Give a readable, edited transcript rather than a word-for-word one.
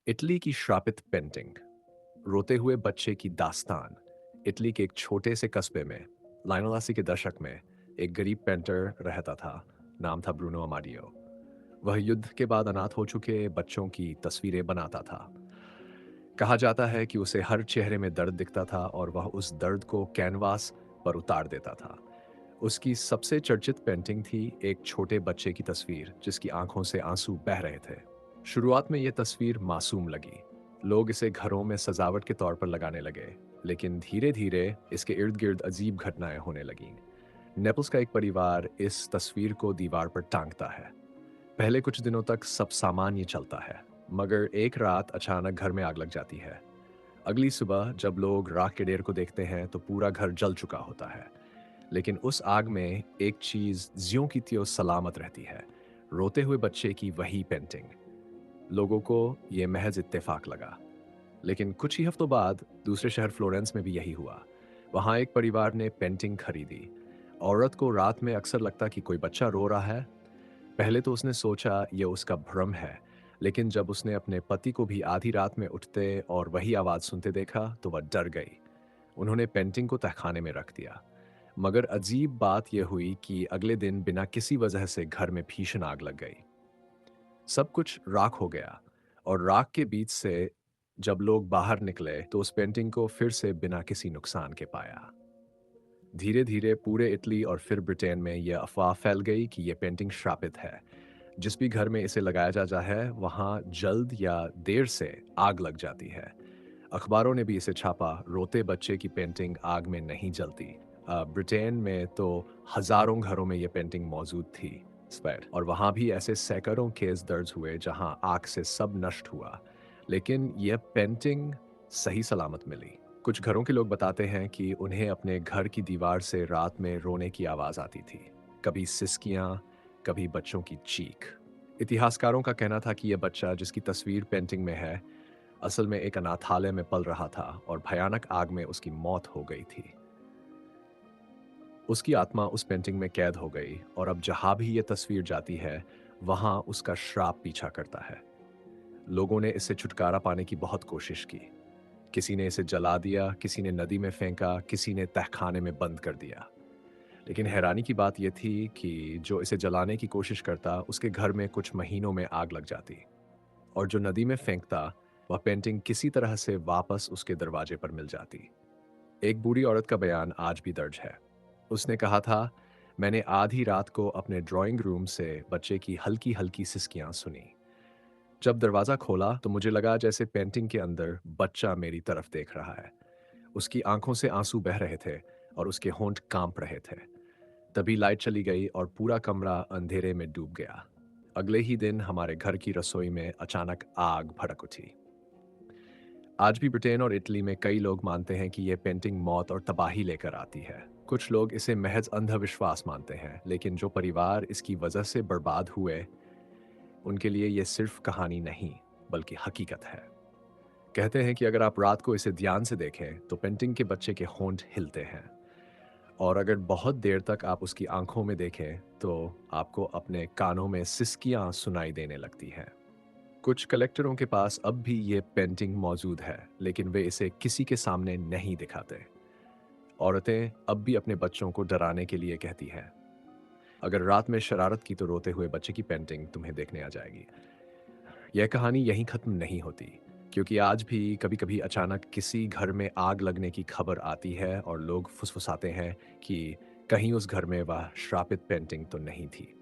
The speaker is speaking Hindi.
इटली की श्रापित पेंटिंग, रोते हुए बच्चे की दास्तान। इटली के एक छोटे से कस्बे में 1980 के दशक में एक गरीब पेंटर रहता था। नाम था ब्रूनो अमाडियो। वह युद्ध के बाद अनाथ हो चुके बच्चों की तस्वीरें बनाता था। कहा जाता है कि उसे हर चेहरे में दर्द दिखता था और वह उस दर्द को कैनवास पर उतार देता था। उसकी सबसे चर्चित पेंटिंग थी एक छोटे बच्चे की तस्वीर जिसकी आंखों से आंसू बह रहे थे। शुरुआत में यह तस्वीर मासूम लगी। लोग इसे घरों में सजावट के तौर पर लगाने लगे, लेकिन धीरे धीरे इसके इर्द गिर्द अजीब घटनाएं होने लगीं। नेपल्स का एक परिवार इस तस्वीर को दीवार पर टांगता है। पहले कुछ दिनों तक सब सामान्य चलता है, मगर एक रात अचानक घर में आग लग जाती है। अगली सुबह जब लोग राख के ढेर को देखते हैं तो पूरा घर जल चुका होता है। लेकिन उस आग में एक चीज ज्यों की त्यों सलामत रहती है, रोते हुए बच्चे की वही पेंटिंग। लोगों को ये महज इत्तेफाक लगा, लेकिन कुछ ही हफ्तों बाद दूसरे शहर फ्लोरेंस में भी यही हुआ। वहां एक परिवार ने पेंटिंग खरीदी। औरत को रात में अक्सर लगता कि कोई बच्चा रो रहा है। पहले तो उसने सोचा ये उसका भ्रम है, लेकिन जब उसने अपने पति को भी आधी रात में उठते और वही आवाज सुनते देखा तो वह डर गई। उन्होंने पेंटिंग को तहखाने में रख दिया। मगर अजीब बात यह हुई कि अगले दिन बिना किसी वजह से घर में भीषण आग लग गई। सब कुछ राख हो गया, और राख के बीच से जब लोग बाहर निकले तो उस पेंटिंग को फिर से बिना किसी नुकसान के पाया। धीरे धीरे पूरे इटली और फिर ब्रिटेन में यह अफवाह फैल गई कि यह पेंटिंग श्रापित है। जिस भी घर में इसे लगाया जाता है वहां जल्द या देर से आग लग जाती है। अखबारों ने भी इसे छापा, रोते बच्चे की पेंटिंग आग में नहीं जलती। ब्रिटेन में तो हजारों घरों में यह पेंटिंग मौजूद थी। और वहां भी ऐसे सैकड़ों केस दर्ज हुए जहां आग से सब नष्ट हुआ, लेकिन यह पेंटिंग सही सलामत मिली। कुछ घरों के लोग बताते हैं कि उन्हें अपने घर की दीवार से रात में रोने की आवाज आती थी। कभी सिसकियां, कभी बच्चों की चीख। इतिहासकारों का कहना था कि यह बच्चा जिसकी तस्वीर पेंटिंग में है, असल में एक अनाथालय में पल रहा था और भयानक आग में उसकी मौत हो गई थी। उसकी आत्मा उस पेंटिंग में कैद हो गई और अब जहां भी ये तस्वीर जाती है, वहां उसका श्राप पीछा करता है। लोगों ने इससे छुटकारा पाने की बहुत कोशिश की। किसी ने इसे जला दिया, किसी ने नदी में फेंका, किसी ने तहखाने में बंद कर दिया। लेकिन हैरानी की बात यह थी कि जो इसे जलाने की कोशिश करता, उसके घर में कुछ महीनों में आग लग जाती, और जो नदी में फेंकता, वह पेंटिंग किसी तरह से वापस उसके दरवाजे पर मिल जाती। एक बूढ़ी औरत का बयान आज भी दर्ज है। उसने कहा था, मैंने आधी रात को अपने ड्राइंग रूम से बच्चे की हल्की हल्की सिसकियां सुनी। जब दरवाजा खोला तो मुझे लगा जैसे पेंटिंग के अंदर बच्चा मेरी तरफ देख रहा है। उसकी आंखों से आंसू बह रहे थे और उसके होंठ कांप रहे थे। तभी लाइट चली गई और पूरा कमरा अंधेरे में डूब गया। अगले ही दिन हमारे घर की रसोई में अचानक आग भड़क उठी। आज भी ब्रिटेन और इटली में कई लोग मानते हैं कि यह पेंटिंग मौत और तबाही लेकर आती है। कुछ लोग इसे महज अंधविश्वास मानते हैं, लेकिन जो परिवार इसकी वजह से बर्बाद हुए, उनके लिए यह सिर्फ कहानी नहीं, बल्कि हकीकत है। कहते हैं कि अगर आप रात को इसे ध्यान से देखें तो पेंटिंग के बच्चे के होंठ हिलते हैं, और अगर बहुत देर तक आप उसकी आंखों में देखें तो आपको अपने कानों में सिसकियां सुनाई देने लगती हैं। कुछ कलेक्टरों के पास अब भी ये पेंटिंग मौजूद है, लेकिन वे इसे किसी के सामने नहीं दिखाते। औरतें अब भी अपने बच्चों को डराने के लिए कहती हैं, अगर रात में शरारत की तो रोते हुए बच्चे की पेंटिंग तुम्हें देखने आ जाएगी। यह कहानी यहीं खत्म नहीं होती, क्योंकि आज भी कभी-कभी अचानक किसी घर में आग लगने की खबर आती है और लोग फुसफुसाते हैं कि कहीं उस घर में वह श्रापित पेंटिंग तो नहीं थी।